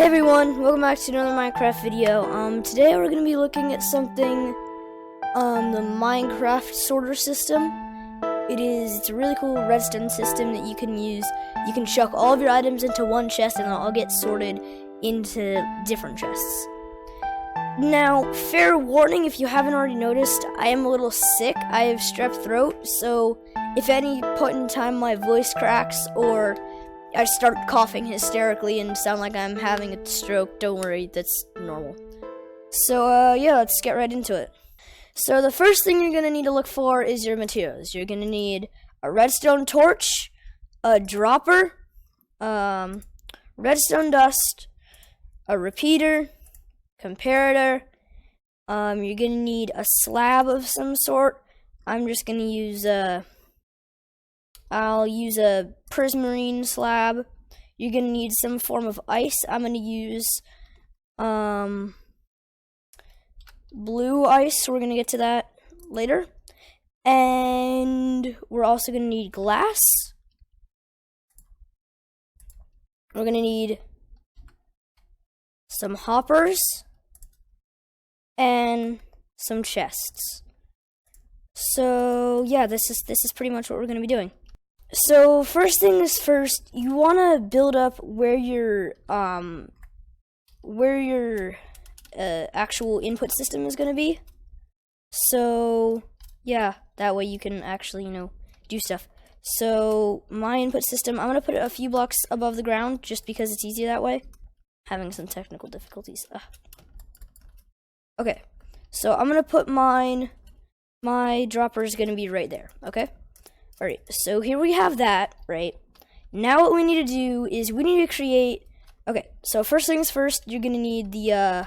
Hey everyone, welcome back to another Minecraft video. Today we're gonna be looking at something, the Minecraft sorter system. It's a really cool redstone system that you can use. You can chuck all of your items into one chest and they'll all get sorted into different chests. Now, fair warning, if you haven't already noticed, I am a little sick. I have strep throat, so if at any point in time my voice cracks or I start coughing hysterically and sound like I'm having a stroke, don't worry, that's normal. So, yeah, let's get right into it. So the first thing you're going to need to look for is your materials. You're going to need a redstone torch, a dropper, redstone dust, a repeater, comparator. You're going to need a slab of some sort. I'm just going to use I'll use a prismarine slab. You're going to need some form of ice. I'm going to use blue ice. We're going to get to that later. And we're also going to need glass. We're going to need some hoppers and some chests. So yeah, this is pretty much what we're going to be doing. So first things first, you want to build up where your actual input system is going to be. So yeah, that way you can actually, do stuff. So my input system, I'm going to put it a few blocks above the ground just because it's easier that way. Having some technical difficulties. Okay, so I'm going to put my dropper is going to be right there, okay? Alright, so here we have that, right? Now what we need to do is we need to create, okay, so first things first, you're going to need the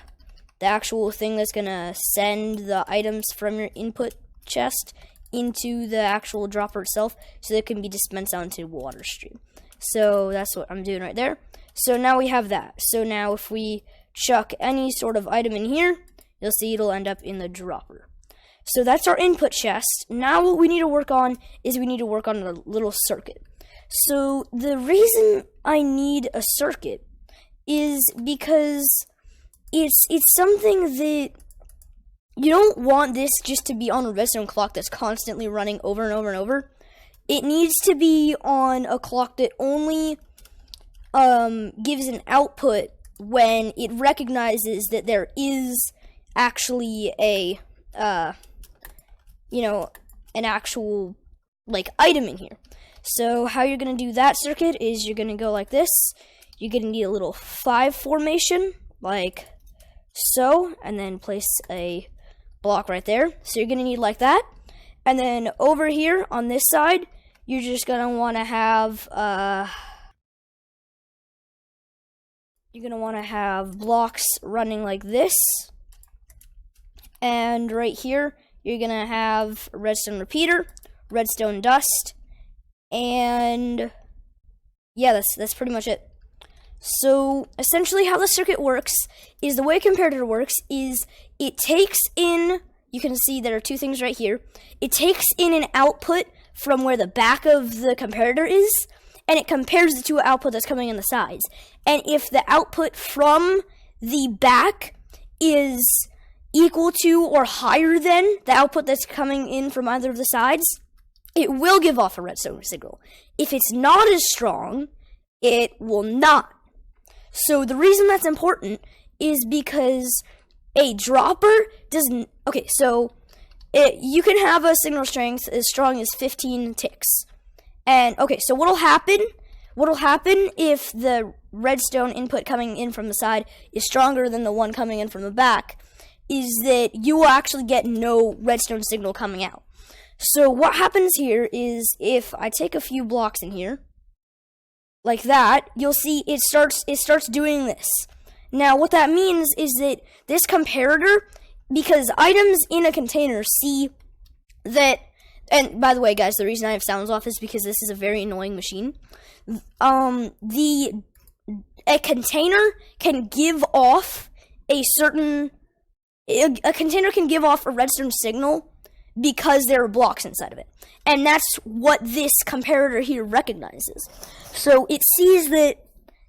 actual thing that's going to send the items from your input chest into the actual dropper itself, so that it can be dispensed out into water stream. So that's what I'm doing right there. So now we have that. So now if we chuck any sort of item in here, you'll see it'll end up in the dropper. So that's our input chest. Now what we need to work on is we need to work on a little circuit. So the reason I need a circuit is because it's something that you don't want this just to be on a redstone clock that's constantly running over and over and over. It needs to be on a clock that only gives an output when it recognizes that there is actually a an actual item in here. So how you're gonna do that circuit is you're gonna go like this. You're gonna need a little 5 formation like so, and then place a block right there. So you're gonna need like that, and then over here on this side you're just gonna want to have blocks running like this, and right here you're gonna have a redstone repeater, redstone dust, and yeah, that's pretty much it. So essentially how the circuit works is the way a comparator works is it takes in, you can see there are 2 things right here, it takes in an output from where the back of the comparator is, and it compares the 2 output that's coming in the sides. And if the output from the back is equal to or higher than the output that's coming in from either of the sides, it will give off a redstone signal. If it's not as strong, it will not. So the reason that's important is because a dropper doesn't, okay, so you can have a signal strength as strong as 15 ticks. And okay, so what'll happen if the redstone input coming in from the side is stronger than the one coming in from the back is that you will actually get no redstone signal coming out. So what happens here is if I take a few blocks in here, like that, you'll see it starts doing this. Now what that means is that this comparator, because items in a container see that, and by the way guys, the reason I have sounds off is because this is a very annoying machine. A container can give off a container can give off a redstone signal because there are blocks inside of it. And that's what this comparator here recognizes. So it sees that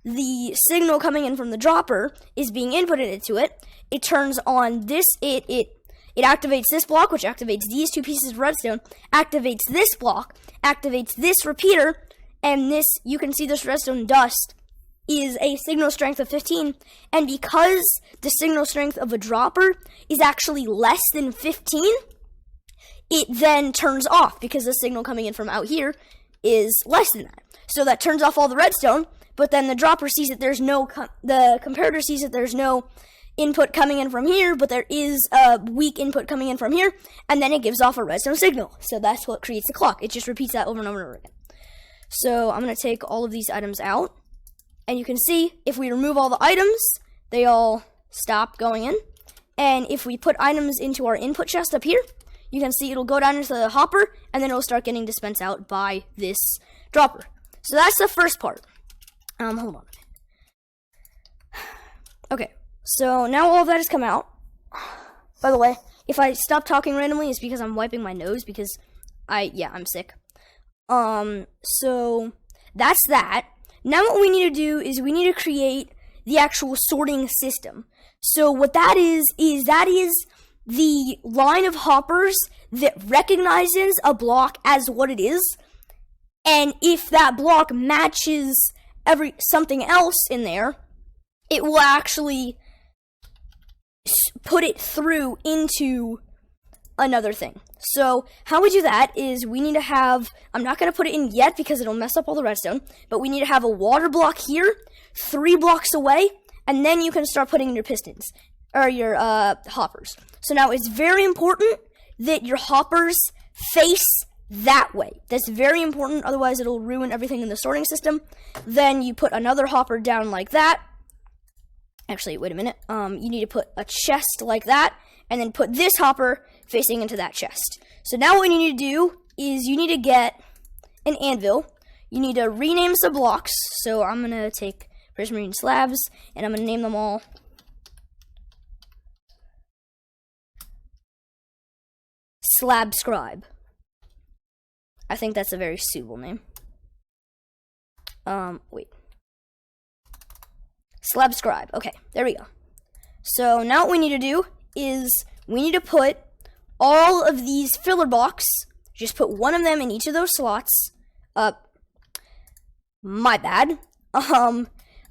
the signal coming in from the dropper is being inputted into it, it turns on this, it activates this block, which activates these two pieces of redstone, activates this block, activates this repeater, and this, you can see this redstone dust is a signal strength of 15, and because the signal strength of a dropper is actually less than 15, it then turns off because the signal coming in from out here is less than that. So that turns off all the redstone, but then the dropper sees that there's no, the comparator sees that there's no input coming in from here, but there is a weak input coming in from here, and then it gives off a redstone signal. So that's what creates the clock. It just repeats that over and over and over again. So I'm going to take all of these items out, and you can see if we remove all the items, they all stop going in. And if we put items into our input chest up here, you can see it'll go down into the hopper, and then it'll start getting dispensed out by this dropper. So that's the first part. Hold on. Okay, so now all of that has come out. By the way, if I stop talking randomly, it's because I'm wiping my nose because I'm sick. So that's that. Now what we need to do is we need to create the actual sorting system. So what that is the line of hoppers that recognizes a block as what it is, and if that block matches something else in there, it will actually put it through into another thing. So how we do that is we need to have, I'm not going to put it in yet because it'll mess up all the redstone, but we need to have a water block here, 3 blocks away, and then you can start putting in your pistons, or your hoppers. So now it's very important that your hoppers face that way. That's very important, otherwise it'll ruin everything in the sorting system. Then you put another hopper down like that. Actually, wait a minute. You need to put a chest like that, and then put this hopper facing into that chest. So now what you need to do is you need to get an anvil. You need to rename some blocks. So I'm going to take prismarine slabs, and I'm going to name them all Slab Scribe. I think that's a very suitable name. Wait. Slab Scribe. Okay, there we go. So now what we need to do is we need to put all of these filler blocks, just put one of them in each of those slots. My bad. I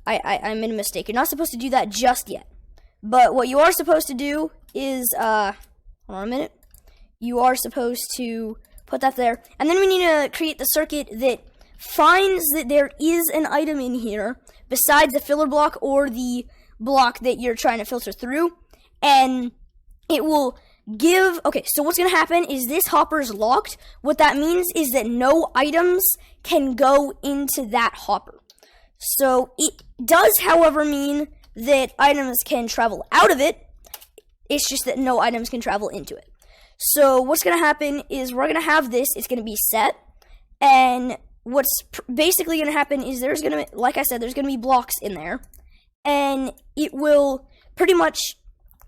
made a mistake. You're not supposed to do that just yet. But what you are supposed to do is, hold on a minute. You are supposed to put that there. And then we need to create the circuit that finds that there is an item in here besides the filler block or the block that you're trying to filter through. And it will give, okay, so what's going to happen is this hopper is locked. What that means is that no items can go into that hopper. So it does, however, mean that items can travel out of it. It's just that no items can travel into it. So what's going to happen is we're going to have this, it's going to be set, and what's basically going to happen is there's going to, like I said, there's going to be blocks in there, and it will pretty much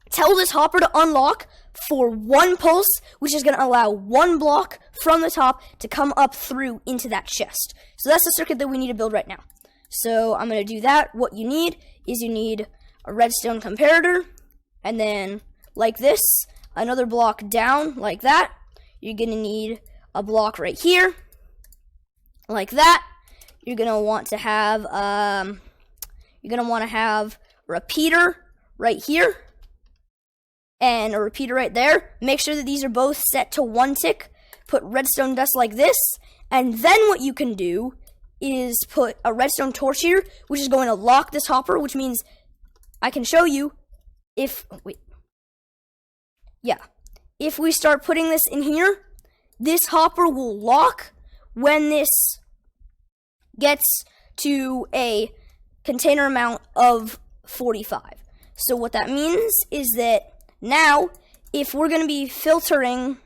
tell this hopper to unlock for 1 pulse, which is going to allow 1 block from the top to come up through into that chest. So that's the circuit that we need to build right now. So I'm going to do that. What you need is you need a redstone comparator, and then like this, another block down like that. You're going to need a block right here like that. You're going to want to have a repeater right here and a repeater right there. Make sure that these are both set to 1 tick. Put redstone dust like this, and then what you can do is put a redstone torch here, which is going to lock this hopper, which means I can show you if, if we start putting this in here, this hopper will lock when this gets to a container amount of 45. So what that means is that now, if we're going to be filtering,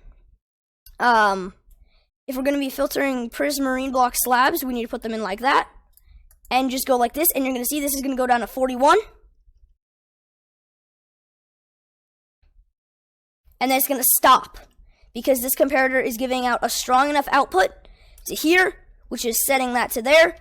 prismarine block slabs, we need to put them in like that, and just go like this, and you're going to see this is going to go down to 41. And then it's going to stop, because this comparator is giving out a strong enough output to here, which is setting that to there,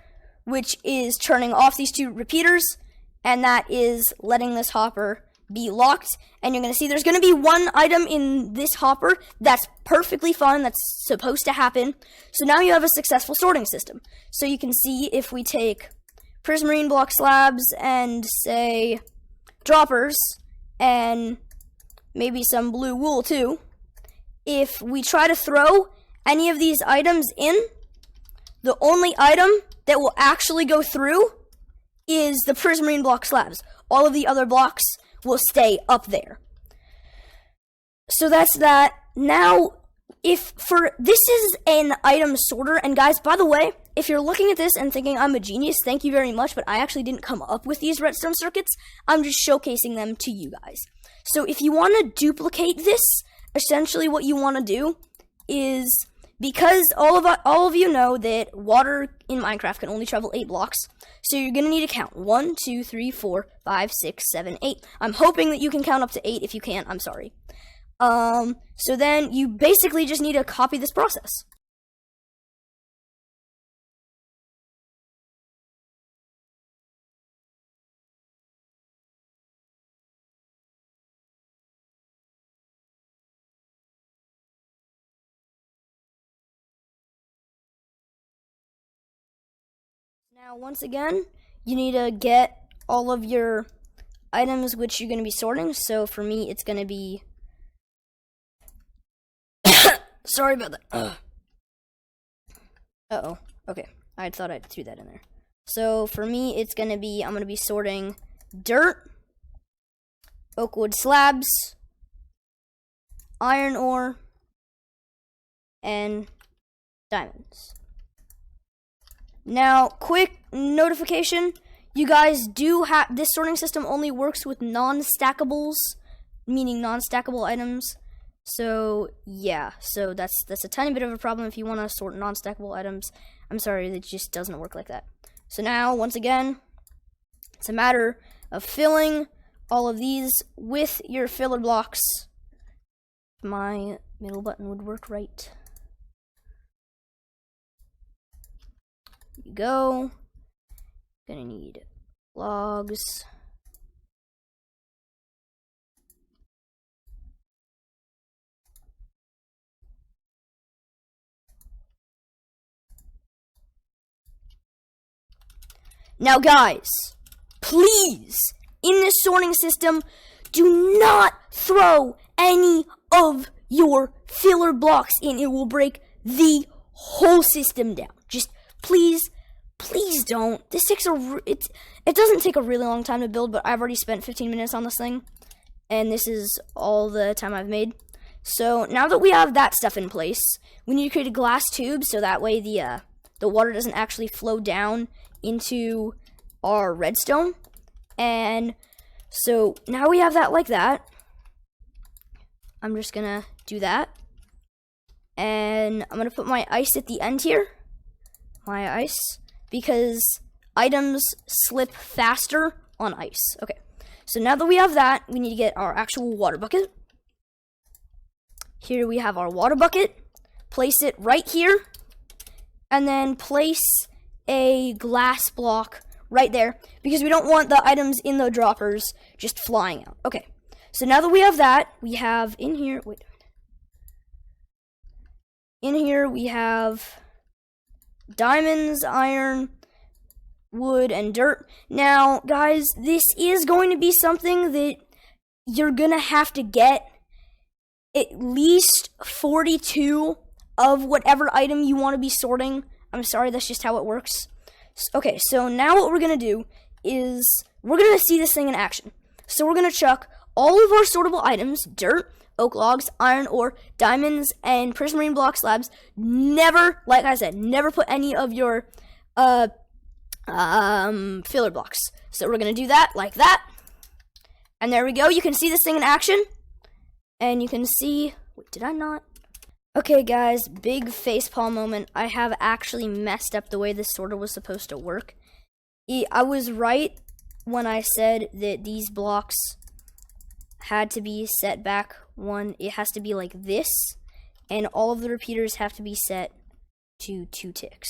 which is turning off these 2 repeaters, and that is letting this hopper be locked. And you're going to see there's going to be 1 item in this hopper that's perfectly fine, that's supposed to happen. So now you have a successful sorting system. So you can see if we take prismarine block slabs and say droppers and maybe some blue wool too, if we try to throw any of these items in, the only item that will actually go through is the prismarine block slabs. All of the other blocks will stay up there. So that's that. Now, this is an item sorter, and guys, by the way, if you're looking at this and thinking I'm a genius, thank you very much, but I actually didn't come up with these redstone circuits. I'm just showcasing them to you guys. So if you want to duplicate this, essentially what you want to do is, because all of you know that water in Minecraft can only travel 8 blocks, so you're going to need to count 1, 2, 3, 4, 5, 6, 7, 8. I'm hoping that you can count up to 8. If you can't, I'm sorry. So then you basically just need to copy this process. Now, once again, you need to get all of your items which you're going to be sorting. So for me, it's going to be... Sorry about that. Uh-oh. Okay. I thought I threw that in there. So for me, it's going to be... I'm going to be sorting dirt, oak wood slabs, iron ore, and diamonds. Now, quick notification, you guys do have, this sorting system only works with non-stackables, meaning non-stackable items. So, yeah, so that's a tiny bit of a problem if you want to sort non-stackable items. I'm sorry, it just doesn't work like that. So now, once again, it's a matter of filling all of these with your filler blocks. My middle button would work right. You go. Gonna need logs. Now guys, please, in this sorting system, do not throw any of your filler blocks in. It will break the whole system down. Just please don't. This takes it doesn't take a really long time to build, but I've already spent 15 minutes on this thing, and this is all the time I've made. So now that we have that stuff in place, we need to create a glass tube so that way the water doesn't actually flow down into our redstone. And so now we have that like that. I'm just gonna do that, and I'm gonna put my ice at the end here. My ice, because items slip faster on ice. Okay, so now that we have that, we need to get our actual water bucket. Here we have our water bucket. Place it right here, and then place a glass block right there, because we don't want the items in the droppers just flying out. Okay, so now that we have that, we have in here, in here we have diamonds, iron, wood, and dirt. Now, guys, this is going to be something that you're gonna have to get at least 42 of whatever item you want to be sorting. I'm sorry, that's just how it works. Okay, so now what we're gonna do is we're gonna see this thing in action. So we're gonna chuck all of our sortable items, dirt, oak logs, iron ore, diamonds, and prismarine block slabs. Never, like I said, never put any of your filler blocks. So we're gonna do that like that, and there we go. You can see this thing in action, and you can see. Wait, did I not? Okay, guys, big facepalm moment. I have actually messed up the way this sorter was supposed to work. I was right when I said that these blocks had to be set back one. It has to be like this, and all of the repeaters have to be set to 2 ticks.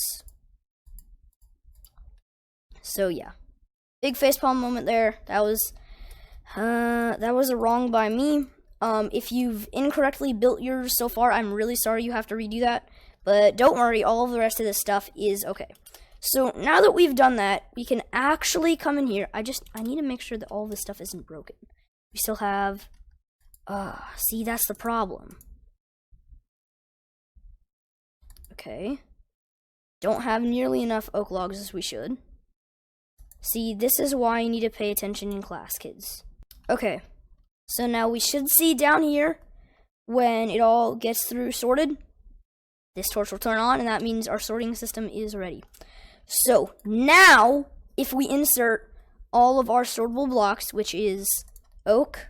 So yeah, big facepalm moment there. That was a wrong by me. If you've incorrectly built yours so far, I'm really sorry you have to redo that. But don't worry, all of the rest of this stuff is okay. So now that we've done that, we can actually come in here. I need to make sure that all this stuff isn't broken. We still have, see, that's the problem. Okay. Don't have nearly enough oak logs as we should. See, this is why you need to pay attention in class, kids. Okay. So now we should see down here, when it all gets through sorted, this torch will turn on, and that means our sorting system is ready. So now, if we insert all of our sortable blocks, which is oak,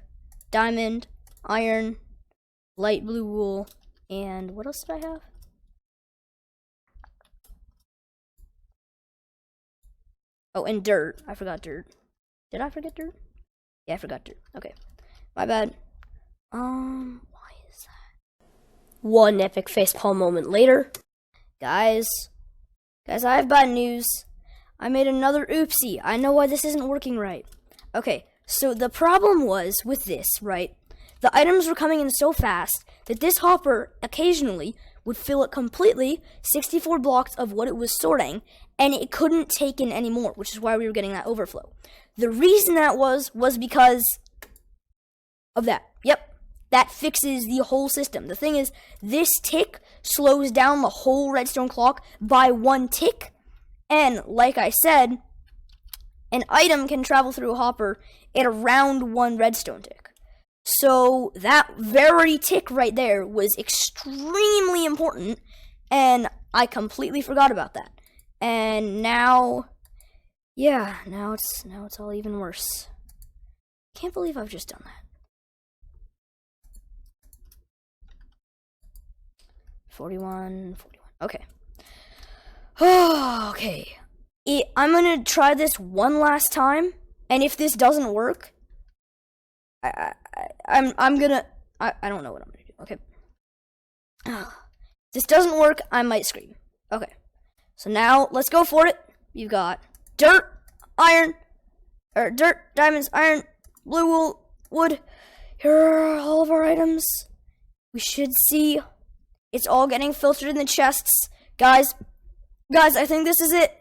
diamond, iron, light blue wool, and what else did I have? Oh, and dirt. I forgot dirt. Did I forget dirt? Yeah, I forgot dirt. Okay. My bad. Why is that? One epic facepalm moment later. Guys, I have bad news. I made another oopsie. I know why this isn't working right. Okay, so the problem was with this, right? The items were coming in so fast that this hopper occasionally would fill it completely, 64 blocks of what it was sorting, and it couldn't take in any more, which is why we were getting that overflow. The reason that was because of that. Yep, that fixes the whole system. The thing is, this tick slows down the whole redstone clock by 1 tick, and like I said, an item can travel through a hopper at around 1 redstone tick. So that very tick right there was extremely important, and I completely forgot about that. And now, yeah, now it's all even worse. Can't believe I've just done that. 41. Okay. Okay. I'm gonna try this one last time, and if this doesn't work, I don't know what I'm gonna do. Okay. If this doesn't work, I might scream. Okay. So now let's go for it. You've got dirt, diamonds, iron, blue wool, wood. Here are all of our items. We should see it's all getting filtered in the chests. Guys, I think this is it.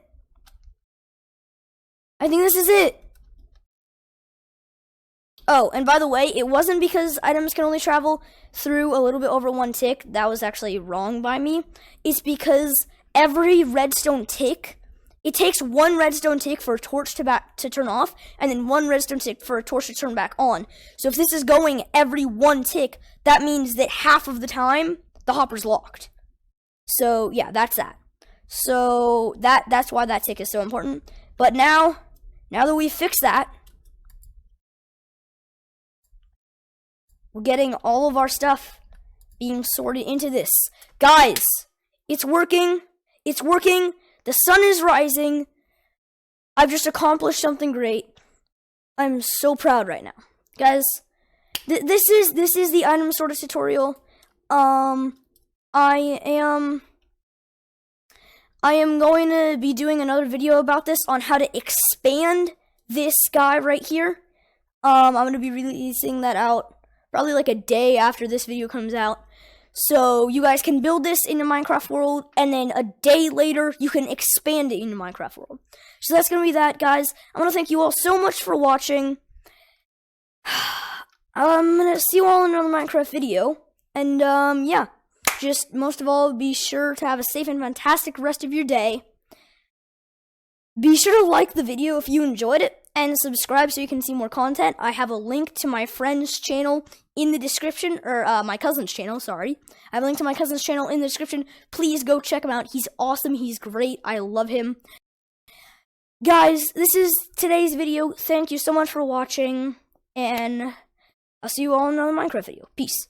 Oh, and by the way, it wasn't because items can only travel through a little bit over 1 tick. That was actually wrong by me. It's because every redstone tick, it takes 1 redstone tick for a torch to turn off, and then 1 redstone tick for a torch to turn back on. So if this is going every 1 tick, that means that half of the time, the hopper's locked. So yeah, that's that. So that's why that tick is so important. But now that we've fixed that, we're getting all of our stuff being sorted into this. Guys, it's working. The sun is rising. I've just accomplished something great. I'm so proud right now. Guys, this is the item sorter tutorial. I am going to be doing another video about this on how to expand this guy right here. I'm going to be releasing that out probably like a day after this video comes out. So you guys can build this in the Minecraft world, and then a day later, you can expand it in the Minecraft world. So that's going to be that, guys. I want to thank you all so much for watching. I'm going to see you all in another Minecraft video. And, yeah. Just, most of all, be sure to have a safe and fantastic rest of your day. Be sure to like the video if you enjoyed it, and subscribe so you can see more content. I have a link to my friend's channel in the description, or my cousin's channel, sorry. I have a link to my cousin's channel in the description. Please go check him out. He's awesome. He's great. I love him. Guys, this is today's video. Thank you so much for watching, and I'll see you all in another Minecraft video. Peace.